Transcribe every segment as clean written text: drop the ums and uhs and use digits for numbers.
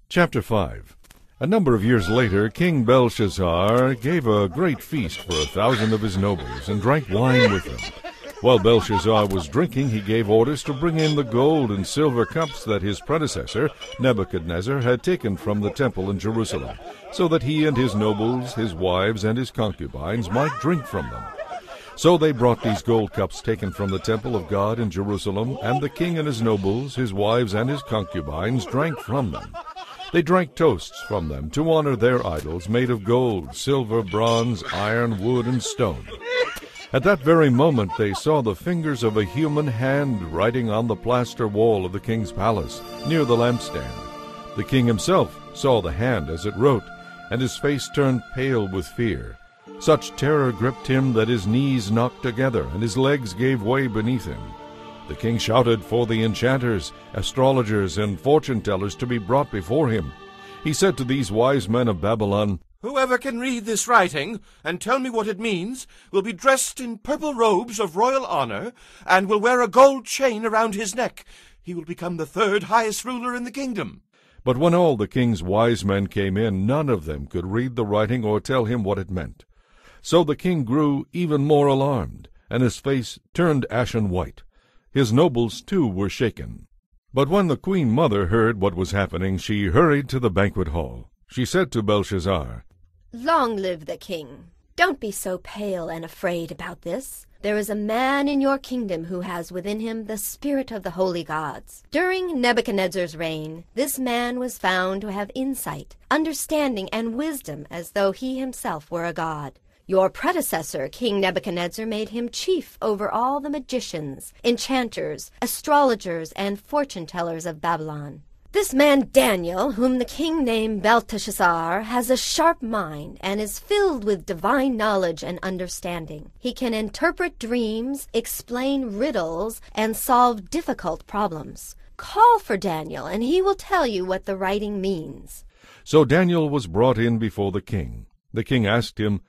Chapter 5. A number of years later, King Belshazzar gave a great feast for 1,000 of his nobles, and drank wine with them. While Belshazzar was drinking, he gave orders to bring in the gold and silver cups that his predecessor, Nebuchadnezzar, had taken from the temple in Jerusalem, so that he and his nobles, his wives, and his concubines might drink from them. So they brought these gold cups taken from the temple of God in Jerusalem, and the king and his nobles, his wives, and his concubines drank from them. They drank toasts from them to honor their idols made of gold, silver, bronze, iron, wood, and stone. At that very moment they saw the fingers of a human hand writing on the plaster wall of the king's palace, near the lampstand. The king himself saw the hand as it wrote, and his face turned pale with fear. Such terror gripped him that his knees knocked together, and his legs gave way beneath him. The king shouted for the enchanters, astrologers, and fortune-tellers to be brought before him. He said to these wise men of Babylon, "Whoever can read this writing and tell me what it means will be dressed in purple robes of royal honor and will wear a gold chain around his neck. He will become the third highest ruler in the kingdom." But when all the king's wise men came in, none of them could read the writing or tell him what it meant. So the king grew even more alarmed, and his face turned ashen white. His nobles, too, were shaken. But when the queen mother heard what was happening, she hurried to the banquet hall. She said to Belshazzar, "Long live the king! Don't be so pale and afraid about this. There is a man in your kingdom who has within him the spirit of the holy gods. During Nebuchadnezzar's reign, this man was found to have insight, understanding, and wisdom as though he himself were a god. Your predecessor, King Nebuchadnezzar, made him chief over all the magicians, enchanters, astrologers, and fortune-tellers of Babylon. This man Daniel, whom the king named Belteshazzar, has a sharp mind and is filled with divine knowledge and understanding. He can interpret dreams, explain riddles, and solve difficult problems. Call for Daniel, and he will tell you what the writing means." So Daniel was brought in before the king. The king asked him,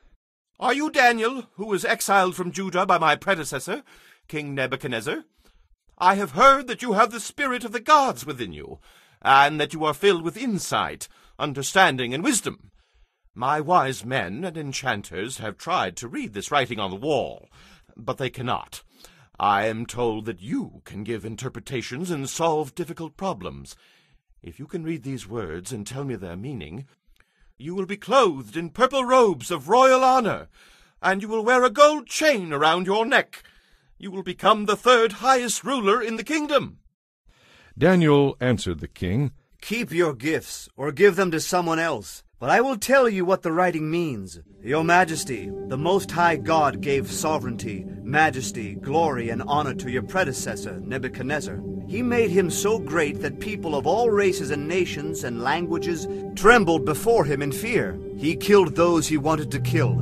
"Are you Daniel, who was exiled from Judah by my predecessor, King Nebuchadnezzar? I have heard that you have the spirit of the gods within you, and that you are filled with insight, understanding, and wisdom. My wise men and enchanters have tried to read this writing on the wall, but they cannot. I am told that you can give interpretations and solve difficult problems. If you can read these words and tell me their meaning, you will be clothed in purple robes of royal honor, and you will wear a gold chain around your neck. You will become the third highest ruler in the kingdom." Daniel answered the king, "Keep your gifts, or give them to someone else. But I will tell you what the writing means. Your Majesty, the Most High God gave sovereignty, majesty, glory, and honor to your predecessor, Nebuchadnezzar. He made him so great that people of all races and nations and languages trembled before him in fear. He killed those he wanted to kill,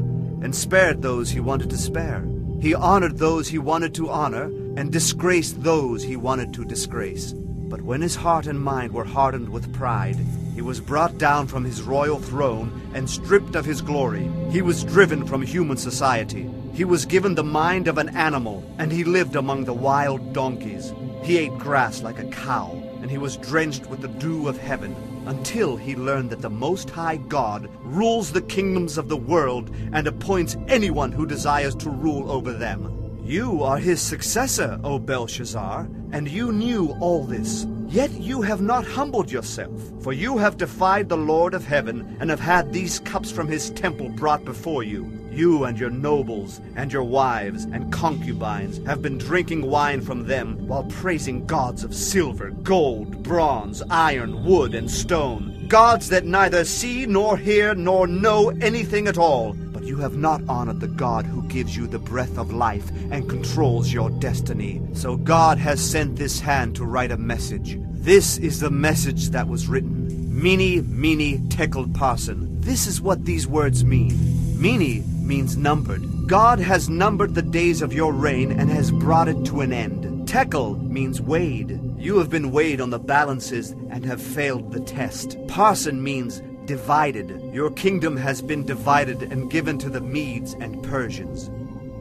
and spared those he wanted to spare. He honored those he wanted to honor, and disgraced those he wanted to disgrace. But when his heart and mind were hardened with pride, he was brought down from his royal throne and stripped of his glory. He was driven from human society. He was given the mind of an animal, and he lived among the wild donkeys. He ate grass like a cow, and he was drenched with the dew of heaven, until he learned that the Most High God rules the kingdoms of the world and appoints anyone who desires to rule over them. You are his successor, O Belshazzar, and you knew all this. Yet you have not humbled yourself, for you have defied the Lord of heaven, and have had these cups from his temple brought before you. You and your nobles, and your wives, and concubines have been drinking wine from them, while praising gods of silver, gold, bronze, iron, wood, and stone, gods that neither see, nor hear, nor know anything at all. But you have not honored the God who gives you the breath of life and controls your destiny. So God has sent this hand to write a message. This is the message that was written. Mene, mene, tekel parsin. This is what these words mean. Mene means numbered. God has numbered the days of your reign and has brought it to an end. Tekel means weighed. You have been weighed on the balances and have failed the test. Parsin means divided. Your kingdom has been divided and given to the Medes and Persians.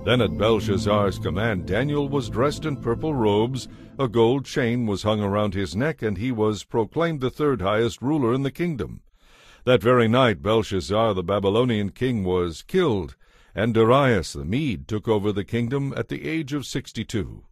Then at Belshazzar's command Daniel was dressed in purple robes, a gold chain was hung around his neck, and he was proclaimed the third highest ruler in the kingdom. That very night Belshazzar the Babylonian king was killed, and Darius the Mede took over the kingdom at the age of 62.